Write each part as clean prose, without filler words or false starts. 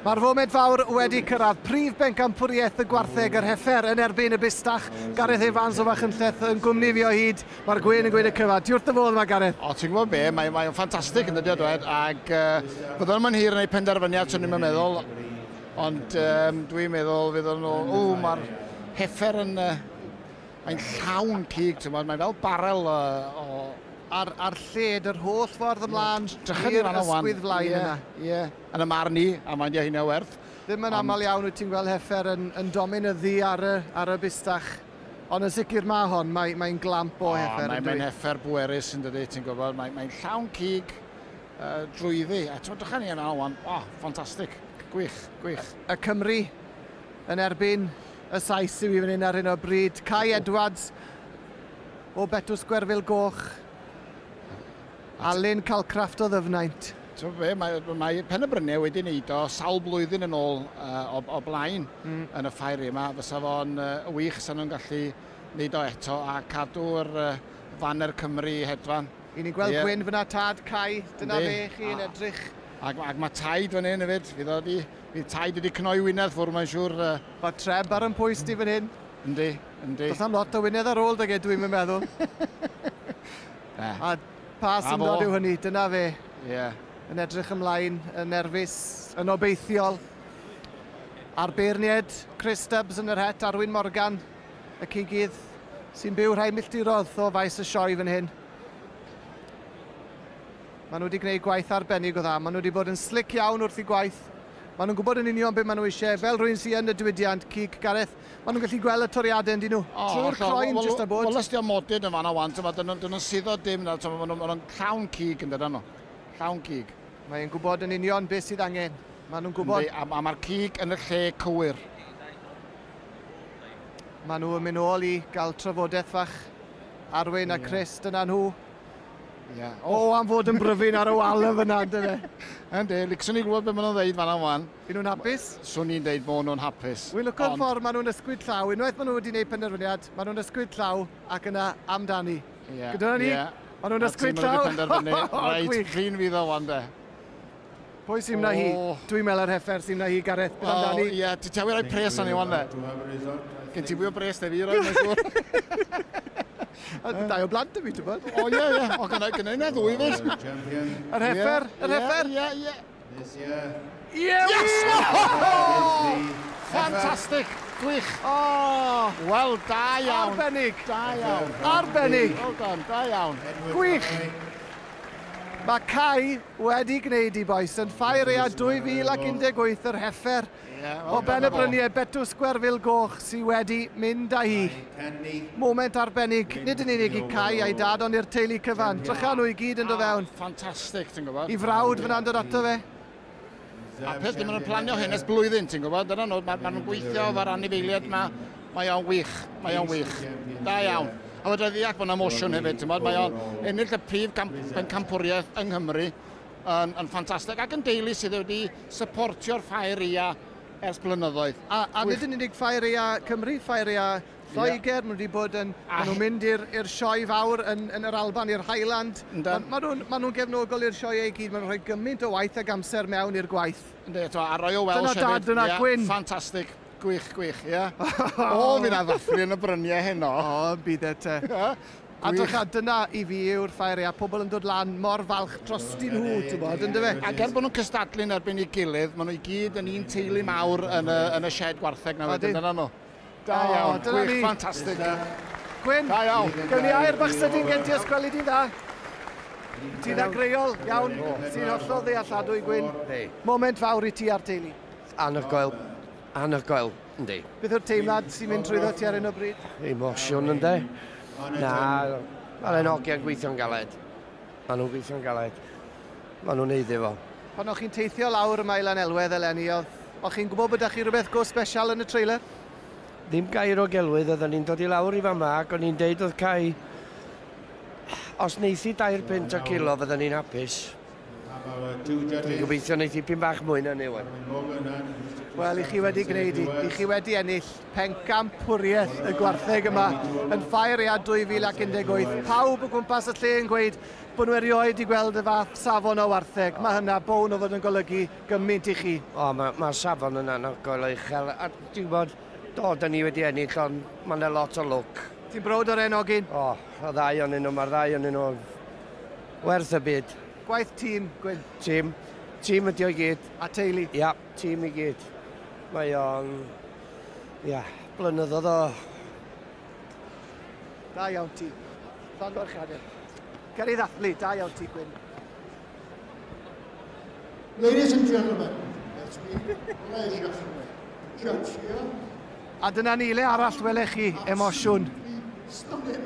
Mae'r foment fawr wedi cyrraedd. Prif bencampwriaeth y gwartheg yr heffer yn erbyn y bustach. Gareth Evans o Fachynlleth yn gwmni fi o hyd. Mae'r gwyn yn gweud y cyfad. Ti wrth y fodd yma, Gareth? O, ti'n gwybod be, mae'n ffantastig yn dydi o dwed, ac byddwn nhw'n hir yn ei penderfyniad, swn i'n meddwl, ond dwi'n meddwl fydd nhw, mae'r heffer yn llawn cig, mae'n fel barel ar lled yr holl ffordd ymlaen i'r ysgwydd flaen yna. Ie, yn y marn ni, a mae'n di hynna werth. Ddim yn aml iawn wyt ti'n gweld heffer yn dominyddu ar y bustach. Ond yn sicr mae hon, mae'n glamp o heffer. Mae'n heffer bwerus yn dydi, ti'n gwybod. Mae'n llawn cig drwyddi. A ti'n dychan ni yna wan, ffantastig. Gwych, gwych. Y Cymru yn erbyn y Sais yw i fan hyn ar hyn o bryd. Cai Edwards o Betws Gwerfyl Goch. Alun Calcraft o Ddyfnaint. Mae Penybryniau wedi wneud o sawl blwyddyn yn ôl o blaen yn y ffair yma. Fysa fo'n wych sy'n nhw'n gallu wneud o eto a cadw'r faner Cymru hedfan. I ni'n gweld Gwyn fyna tad Cai, dyna fe chi'n edrych. Ac mae taid fan hyn hefyd, fydd taid wedi cnoi wynedd ffwrdd, mae'n siŵr. Mae treb ar yn pwys di fan hyn. Yndi. Does am lot o wynedd ar ôl dy dwi'n meddwl. A pa sy'n dod yw hynny, dyna fe. Yn edrych ymlaen, yn nerfus, yn obeithiol. A'r beirniad, Chris Stubbs yn yr het, Arwyn Morgan, y cigydd sy'n byw rhai milltirodd o faes y sioe fan hyn. Maen nhw wedi gwneud gwaith arbennig o dda. Maen nhw wedi bod yn slick iawn wrth i gwaith. Maen nhw'n gwybod yn union beth maen nhw eisiau. Fel rwy'n sy'n yn y diwydiant, cig Gareth, maen nhw'n gallu gweld y toriadau yn dyn nhw. Trwy'r croen jyst a bod. Wel, ysdi o modyd yn fanna wan, dyn nhw'n suddo dim, maen nhw'n llawn cig yn dydyn nhw. Llawn cig. Mae'n gwybod yn union beth sydd angen. Maen nhw'n gwybod. A mae'r cig yn y lle cywir. Maen nhw yn mynd ôl i gael trafodaeth fach. Arwyn a Chris, dyna nhw. Am fod yn bryfyn ar y wal y fyna, dyna. Yndi, licswn i glwyd beth maen nhw'n dweud fanna wan. Y'n nhw'n hapus? Swn i'n dweud bod nhw'n hapus. Wy'n lwco'r ffordd maen nhw'n ysgwyd llaw. Unwaith maen nhw wedi gwneud penderfyniad, maen nhw'n ysgwyd llaw ac yna amdani. Gyda ni, maen nhw'n ysgwyd llaw. Reit, fin fydd o wan de. Pwy sy'n na hi? Dwi'n meddwl ar heffer sy'n na hi, Gareth, beth amdani? Ie, ti tewi roi pres o'n i wan de. Gen ti fwy o bres de fi, roi, mae'n siŵr. Dau o blant y fi, ti'n bod? O ie, o gynnau yna ddwy fes. Yr heffer, yr heffer. Ie. Yes! Ffantastig, gwych. Wel, da iawn. Arbennig. Da iawn. Arbennig. Well done, da iawn. Gwych. Mae Cai wedi gwneud i boes yn ffair 2018 yr heffer o Benybryniau Betws Gwerfyl Goch sydd wedi mynd â hi. Moment arbennig, nid yn unig i Cai a'i dad ond i'r teulu cyfan. Drycha nhw i gyd yn dod fewn. Ffantastig, ti'n gwybod? I frawd fyna'n dod ato fe. A peth ddim yn planio hyn ys blwyddyn, ti'n gwybod? Dyna nhw, maen nhw'n gweithio o'r anifeiliad yma. Mae o'n wych, Da iawn. A wedi ddeall bod yna emosiwn hefyd, ti'n bod? Mae o'n ennill y prif bencampwriaeth yng Nghymru yn ffantastig ac yn deulu sydd wedi supportio'r ffair ia ers blynyddoedd. A nid yn unig ffair ia Cymru, ffair ia Lloegr, maen nhw wedi bod yn... Maen nhw'n mynd i'r sioe fawr yn yr Alban, i'r Highland. Maen nhw'n gefnogol i'r sioe i gyd, maen nhw'n rhoi gymaint o waith ag amser mewn i'r gwaith. Ynddi, a Royal Welsh hefyd. Dyna dad, dyna Gwyn. Ffantastig. Gwych, ie. Fydd na ddathlu yn y bryniau heno. Bydd e te. A dyna i fi yw'r ffair ia, pobl yn dod lan mor falch drosti nhw, ti'n bod, ynddo fe? Ac bod nhw'n cystadlu'n erbyn ei gilydd, maen nhw i gyd yn un teulu mawr yn y shed gwartheg na wedyn, dyna nhw. Da iawn, gwych, ffantastig. Gwyn, gawn ni air bach sydyn gen ti os gweli di dda. Ti'n agreol, iawn, sy'n hollol ddealladwy, Gwyn. Moment fawr i ti ar teulu. Anhygoel, yndi. Beth yw'r teimlad sy'n mynd trwyddo ti ar un o bryd? Emosiwn, yndi. Na, mae'n ogiau'n gweithio'n galed. Maen nhw'n gweithio'n galed. Maen nhw'n neud efo. Pan o'ch chi'n teithio lawr y Mael Anelwedd eleni, o'ch chi'n gwybod bod chi rhywbeth go special yn y trailer? Ddim gair o gelwydd, oedden ni'n dod i lawr i fama, ac o'n i'n deud oedd Cai, os neithi 2 pint o kilo, fydden ni'n hapus. Dwi'n gobeithio neithi pyn bach mwy na newydd. Wel, i chi wedi gwneud i chi wedi ennill pencampwriaeth y gwartheg yma yn Ffair 2018. Pawb o gwmpas y lle yn gweud bod nhw erioed i gweld y fath safon o wartheg. Mae hynna bown o fod yn golygu gymaint i chi. O, mae safon yna yn anhygoel uchel. A ti'n gwybod, da ni wedi ennill, ond mae'n lot o lwc. Ti'n brod o'r enogyn? O, o ddau o'n nhw, mae'r ddau o'n nhw werth y byd. Gwaith tîm, Gwyn. Tîm ydi o i gyd. A teulu. Ia, tîm i gyd. Mae o'n, blynyddoedd o. Da iawn ti. Llongyfarchiadau. Ger i ddathlu, da iawn ti, Gwyn. Ladies and gentlemen, it's been a pleasure for me. Judge here. A dyna ni, le arall welech chi emosiwn.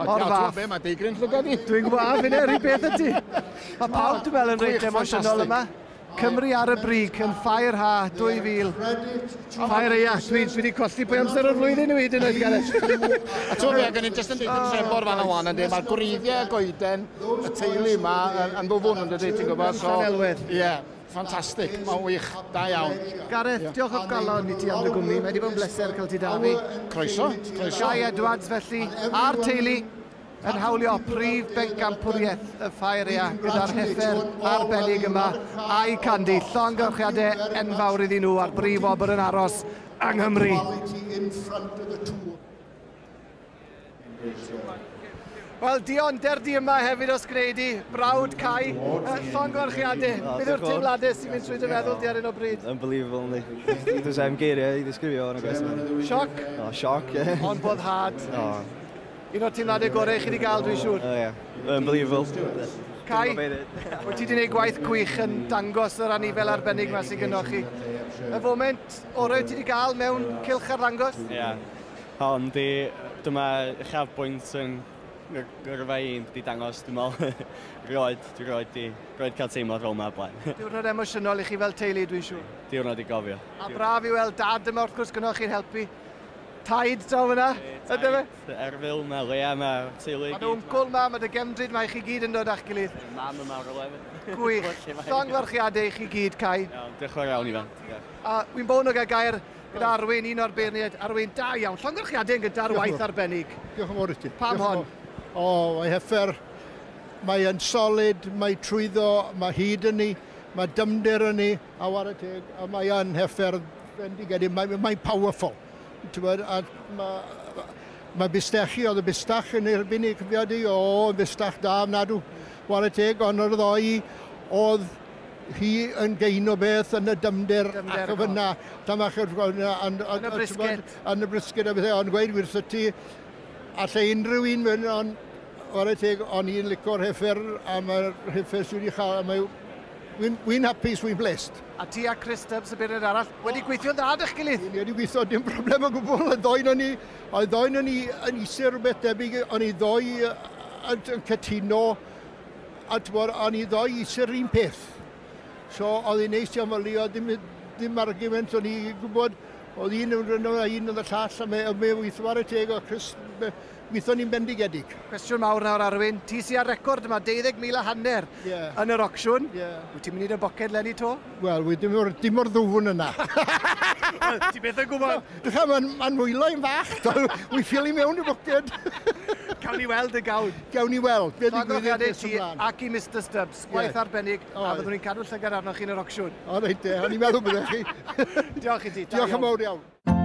O'r fath. Be, mae deigryn llygad ni. Dwi'n gwybod, a fi'n eri beth ydy. Mae pawb dwi'n meddwl yn reit emosiynol yma. Cymru ar y brig yn Ffair Ha 2000. Ffair Ia, dwi wedi colli pwy amser o'r flwyddyn i wedi yn oed Gareth. A ti'n meddwl, gan i jyst yn deud yn trefod fan o wan yn dweud, mae'r gwreiddiau goeden, y teulu yma yn ddwfwn yn dweud, ti'n gwybod? Llanelwedd. Ie, ffantastig, mae'n wych, da iawn. Gareth, diolch o galon i ti am dy gwmni. Mae wedi bod yn bleser cael ti da fi. Croeso. Gai Edwards felly, a'r teulu, yn hawlio prif bencampwriaeth y Ffair Ia gyda'r heffer arbennig yma a'i candi. Llongyfarchiadau enfawr iddyn nhw a'r brif obr yn aros yng Nghymru. Wel, dionder di yma hefyd os gwneud i. Brawd Cai, llongyfarchiadau. Beth yw'r teimladau sy'n mynd trwy dy feddwl di ar un o bryd? Unbelievable, ynddi. Does am geiriau i ddisgrifio yn y gwestiwn. Sioc? O, sioc, ie. Ond bod had. O, Un o'r teimladau gorau chi wedi gael, dwi'n siŵr. ie. Unbelievable. Cai, wyt ti wedi gwneud gwaith gwych yn dangos yr anifel arbennig yma sy'n gynnwch chi. Y foment orau ti wedi gael mewn cylch ar ddangos? Ie. Ond dyma uchafbwynt yn gyrfa un di dangos, dwi'n meddwl, roed cael teimlo fel yma blaen. Diwrnod emosiynol i chi fel teulu, dwi'n siŵr. Diwrnod i gofio. A braf i weld dad yma wrth gwrs gynnwch chi'n helpu. Taid taw fyna, ydy fe? Erfil, mae Lea, mae teulu. Mae dy wncwl ma, mae dy gemdryd ma i chi gyd yn dod a'ch gilydd. Mam yma ar y lefyd. Gwych, llongyfarchiadau i chi gyd, Cai. Diolch yn fawr iawn i fan. A wy'n bown o gael gair gyda Arwyn, un o'r beirniad, Arwyn da iawn. Llongyfarchiadau yn gyda'r waith arbennig. Diolch yn fawr i ti. Pam hon? O, mae heffer, mae'n solid, mae trwyddo, mae hyd yn ni, mae dymder yn ni, a war y teg, a mae'n heffer bendigedig, mae'n powerful. Mae bistechi, oedd y bistach yn erbyn ei cyfiadu, bistach da ymnadw, war y teg, ond o'r ddoi, oedd hi yn gein o beth yn y dymder ac o fyna. Yn y brisged. Yn y brisged a bethau, ond gweud wrth y ti, allai unrhyw un fynd, ond war y teg, ond i'n licor heffer, a mae'r heffer sydd wedi chael, Wy'n hapus, wy'n blessed. A ti a Chris Stubbs, y beirniad arall, wedi gweithio'n dda a'ch gilydd? Ni wedi gweithio, dim problem o gwbl. Oedd ddoen o'n ni yn eisiau rhywbeth debyg, o'n i ddoi yn cytuno, a o'n i ddoi eisiau'r un peth. So, oedd hi'n neis iawn fel i, oedd dim argument, o'n i gwybod, oedd un yn y llall, a me weithio ar y teg, o Chris, weithio ni'n bendigedig. Cwestiwn mawr nawr Arwyn, ti sy ar record yma 12,000 a hanner yn yr ocsiwn. Wyt ti'n mynd i'r boced lenni to? Wel, dim o'r ddwfwn yna. Ti beth yn gwybod? Mae'n mwylo'n fach, wy'n ffili mewn i'r boced. Cawn ni weld y gawn. Gawn ni weld. Llongyfarchiadau ti ac i Mr Stubbs, gwaith arbennig, a byddwn ni'n cadw llygad arnoch chi yn yr ocsiwn. O, reit, o'n i'n meddwl byddech chi. Diolch i ti. Diolch yn fawr iawn.